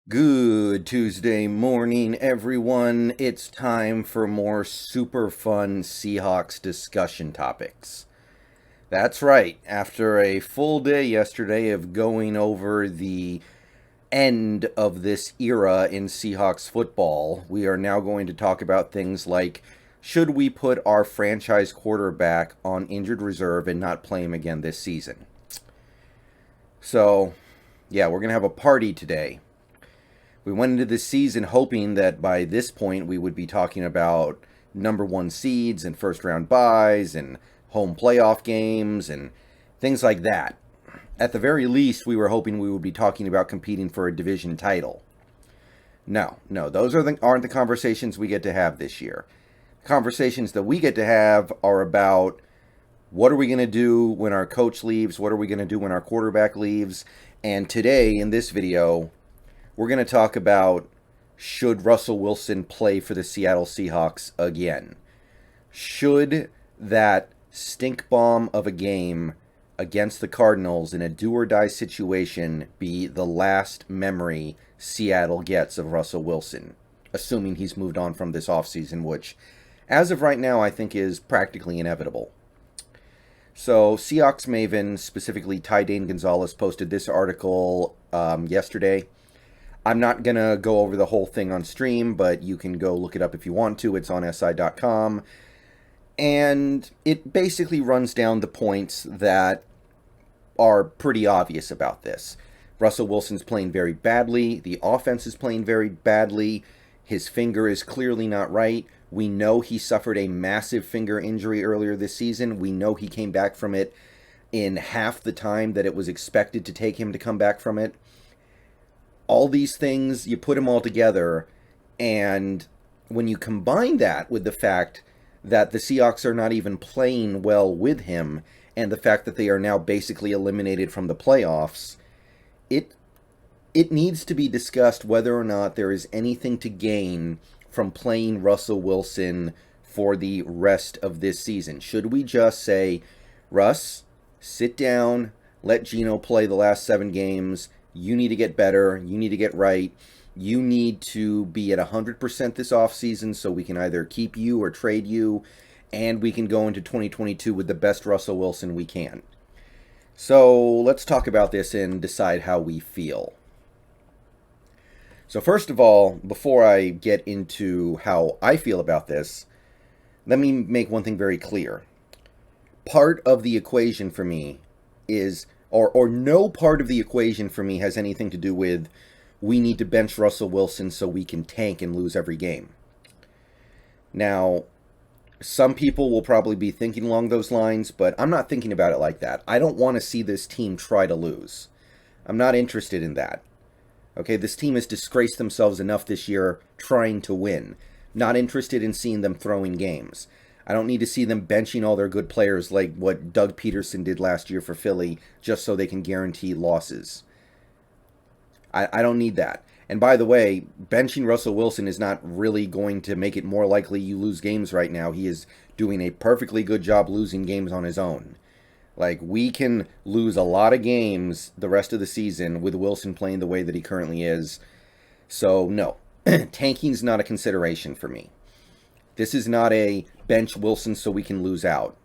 Good Tuesday morning, everyone. It's time for more super fun Seahawks discussion topics. That's right, after a full day yesterday of going over the end of this era in Seahawks football, we are now going to talk about things like should we put our franchise quarterback on injured reserve and not play him again this season? So, yeah, we're going to have a party today. We went into this season hoping that by this point we would be talking about number one seeds and first round buys and home playoff games and things like that. At the very least, we were hoping we would be talking about competing for a division title. No, those aren't the conversations we get to have this year. Conversations that we get to have are about what are we going to do when our coach leaves, what are we going to do when our quarterback leaves, and today in this video, we're going to talk about should Russell Wilson play for the Seattle Seahawks again? Should that stink bomb of a game against the Cardinals in a do-or-die situation be the last memory Seattle gets of Russell Wilson, assuming he's moved on from this offseason, which, as of right now, I think is practically inevitable. So, Seahawks Maven, specifically Dane Gonzalez, posted this article yesterday. I'm not going to go over the whole thing on stream, but you can go look it up if you want to. It's on si.com. And it basically runs down the points that are pretty obvious about this. Russell Wilson's playing very badly. The offense is playing very badly. His finger is clearly not right. We know he suffered a massive finger injury earlier this season. We know he came back from it in half the time that it was expected to take him to come back from it. All these things, you put them all together, and when you combine that with the fact that the Seahawks are not even playing well with him, and the fact that they are now basically eliminated from the playoffs, it needs to be discussed whether or not there is anything to gain from playing Russell Wilson for the rest of this season. Should we just say, Russ, sit down, let Geno play the last 7 games, you need to get better, you need to get right, you need to be at 100% this offseason so we can either keep you or trade you, and we can go into 2022 with the best Russell Wilson we can. So let's talk about this and decide how we feel. So first of all, before I get into how I feel about this, let me make one thing very clear. Part of the equation for me is or no part of the equation for me has anything to do with we need to bench Russell Wilson so we can tank and lose every game. Now, some people will probably be thinking along those lines, but I'm not thinking about it like that. I don't want to see this team try to lose. I'm not interested in that. Okay, this team has disgraced themselves enough this year trying to win. Not interested in seeing them throwing games. I don't need to see them benching all their good players like what Doug Peterson did last year for Philly just so they can guarantee losses. I don't need that. And by the way, benching Russell Wilson is not really going to make it more likely you lose games right now. He is doing a perfectly good job losing games on his own. Like, we can lose a lot of games the rest of the season with Wilson playing the way that he currently is. So, no. Tanking's not a consideration for me. This is not a bench Wilson so we can lose out.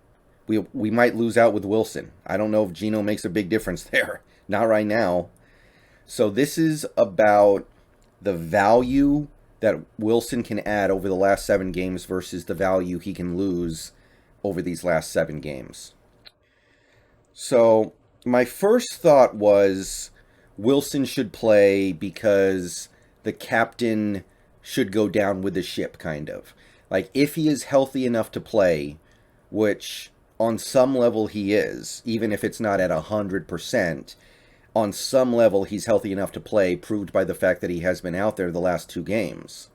We might lose out with Wilson. I don't know if Geno makes a big difference there. Not right now. So this is about the value that Wilson can add over the last 7 games versus the value he can lose over these last 7 games. So my first thought was Wilson should play because the captain should go down with the ship, kind of. Like, if he is healthy enough to play, which on some level he is, even if it's not at 100%, on some level he's healthy enough to play, proved by the fact that he has been out there the last 2 games,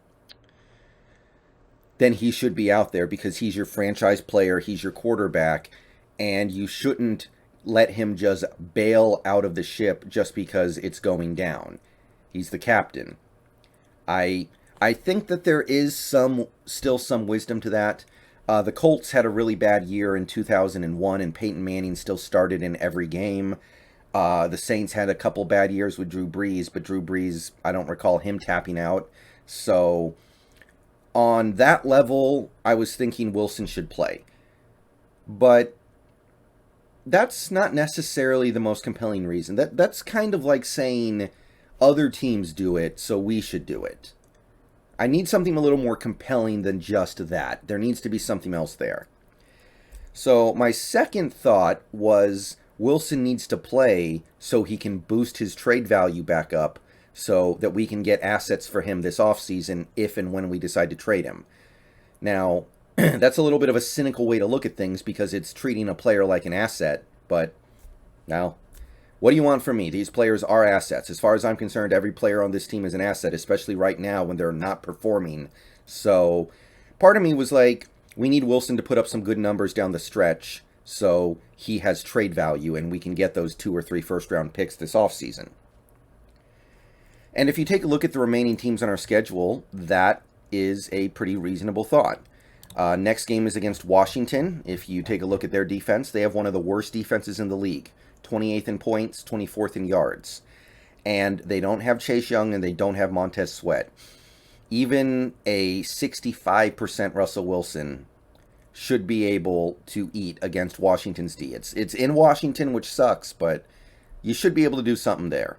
then he should be out there because he's your franchise player, he's your quarterback, and you shouldn't let him just bail out of the ship just because it's going down. He's the captain. I think that there is still some wisdom to that. The Colts had a really bad year in 2001, and Peyton Manning still started in every game. The Saints had a couple bad years with Drew Brees, but Drew Brees, I don't recall him tapping out. So on that level, I was thinking Wilson should play. But that's not necessarily the most compelling reason. That's kind of like saying other teams do it, so we should do it. I need something a little more compelling than just that. There needs to be something else there. So my second thought was Wilson needs to play so he can boost his trade value back up so that we can get assets for him this offseason if and when we decide to trade him. Now, that's a little bit of a cynical way to look at things because it's treating a player like an asset, but now, what do you want from me? These players are assets. As far as I'm concerned, every player on this team is an asset, especially right now when they're not performing. So, part of me was like, we need Wilson to put up some good numbers down the stretch so he has trade value and we can get those 2 or 3 first-round picks this offseason. And if you take a look at the remaining teams on our schedule, that is a pretty reasonable thought. Next game is against Washington. If you take a look at their defense, they have one of the worst defenses in the league. 28th in points, 24th in yards. And they don't have Chase Young and they don't have Montez Sweat. Even a 65% Russell Wilson should be able to eat against Washington's D. It's in Washington, which sucks, but you should be able to do something there.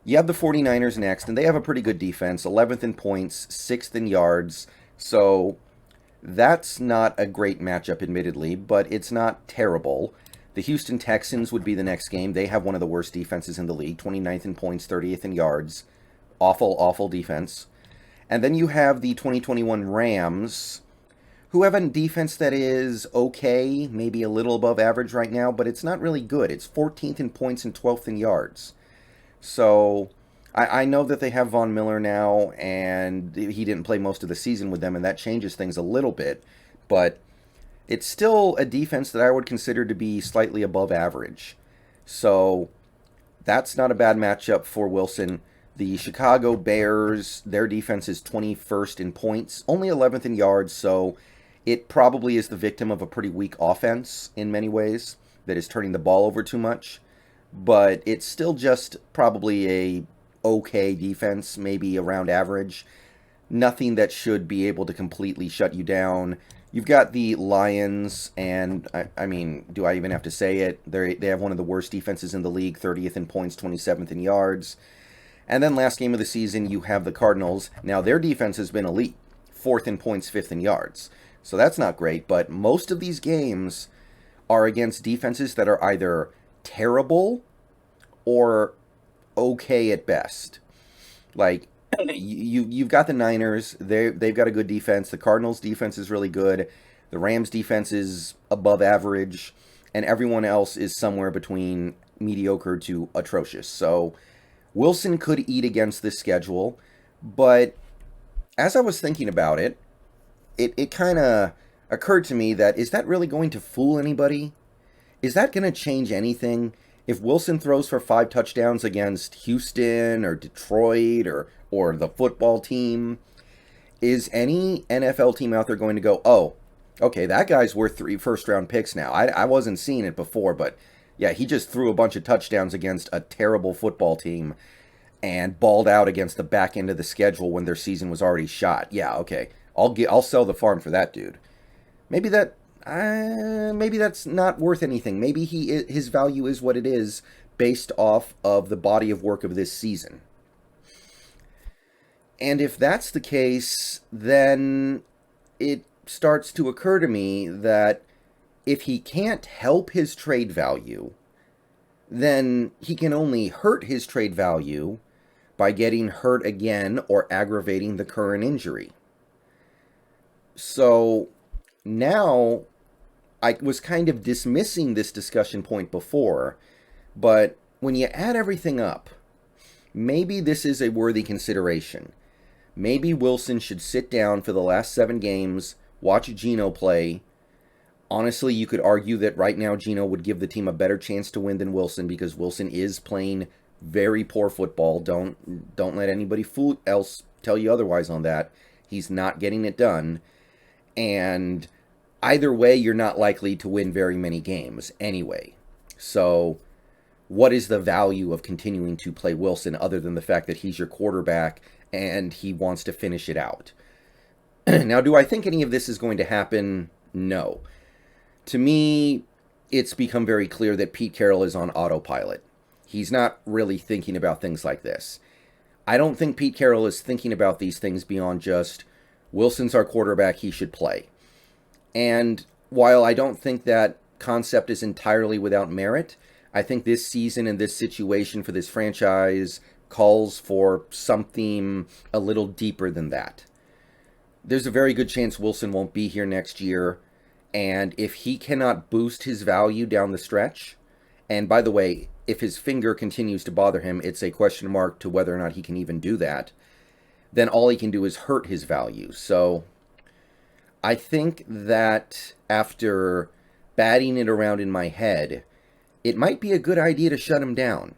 You have the 49ers next, and they have a pretty good defense. 11th in points, 6th in yards. So that's not a great matchup, admittedly, but it's not terrible. The Houston Texans would be the next game. They have one of the worst defenses in the league. 29th in points, 30th in yards. Awful, awful defense. And then you have the 2021 Rams, who have a defense that is okay, maybe a little above average right now, but it's not really good. It's 14th in points and 12th in yards. So I know that they have Von Miller now, and he didn't play most of the season with them, and that changes things a little bit. But it's still a defense that I would consider to be slightly above average. So that's not a bad matchup for Wilson. The Chicago Bears, their defense is 21st in points, only 11th in yards, so it probably is the victim of a pretty weak offense in many ways that is turning the ball over too much. But it's still just probably a okay defense, maybe around average. Nothing that should be able to completely shut you down. You've got the Lions, and I mean, do I even have to say it? They have one of the worst defenses in the league, 30th in points, 27th in yards. And then last game of the season, you have the Cardinals. Now, their defense has been elite, 4th in points, 5th in yards. So that's not great, but most of these games are against defenses that are either terrible or okay at best. Like, you've got the Niners. They've got a good defense. The Cardinals' defense is really good. The Rams' defense is above average. And everyone else is somewhere between mediocre to atrocious. So Wilson could eat against this schedule. But as I was thinking about it, it kind of occurred to me that, is that really going to fool anybody? Is that going to change anything? If Wilson throws for 5 touchdowns against Houston or Detroit or the football team, is any NFL team out there going to go, oh, okay, that guy's worth 3 first-round picks now. I wasn't seeing it before, but yeah, he just threw a bunch of touchdowns against a terrible football team and balled out against the back end of the schedule when their season was already shot. Yeah, okay, I'll sell the farm for that dude. Maybe that's not worth anything. Maybe his value is what it is based off of the body of work of this season. And if that's the case, then it starts to occur to me that if he can't help his trade value, then he can only hurt his trade value by getting hurt again or aggravating the current injury. So now, I was kind of dismissing this discussion point before, but when you add everything up, maybe this is a worthy consideration. Maybe Wilson should sit down for the last 7 games, watch Geno play. Honestly, you could argue that right now Geno would give the team a better chance to win than Wilson because Wilson is playing very poor football. Don't let anybody else tell you otherwise on that. He's not getting it done. And either way, you're not likely to win very many games anyway. So what is the value of continuing to play Wilson other than the fact that he's your quarterback and he wants to finish it out? Now, do I think any of this is going to happen? No. To me, it's become very clear that Pete Carroll is on autopilot. He's not really thinking about things like this. I don't think Pete Carroll is thinking about these things beyond just, Wilson's our quarterback, he should play. And while I don't think that concept is entirely without merit, I think this season and this situation for this franchise calls for something a little deeper than that. There's a very good chance Wilson won't be here next year, and if he cannot boost his value down the stretch, and by the way, if his finger continues to bother him, it's a question mark to whether or not he can even do that, then all he can do is hurt his value. So I think that after batting it around in my head, it might be a good idea to shut him down.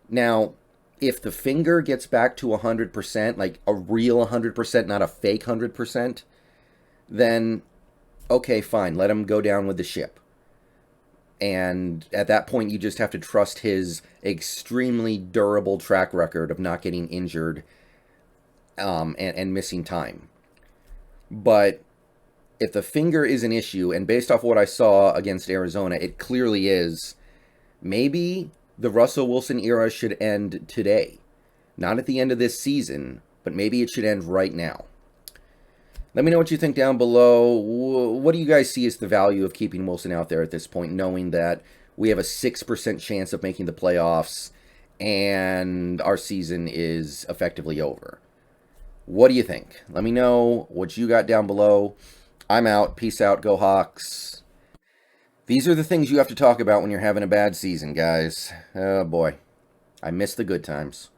Now, if the finger gets back to 100%, like a real 100%, not a fake 100%, then okay, fine, let him go down with the ship. And at that point, you just have to trust his extremely durable track record of not getting injured and missing time. But if the finger is an issue, and based off what I saw against Arizona, it clearly is, maybe the Russell Wilson era should end today. Not at the end of this season, but maybe it should end right now. Let me know what you think down below. What do you guys see as the value of keeping Wilson out there at this point, knowing that we have a 6% chance of making the playoffs and our season is effectively over? What do you think? Let me know what you got down below. I'm out. Peace out. Go Hawks. These are the things you have to talk about when you're having a bad season, guys. Oh, boy. I miss the good times.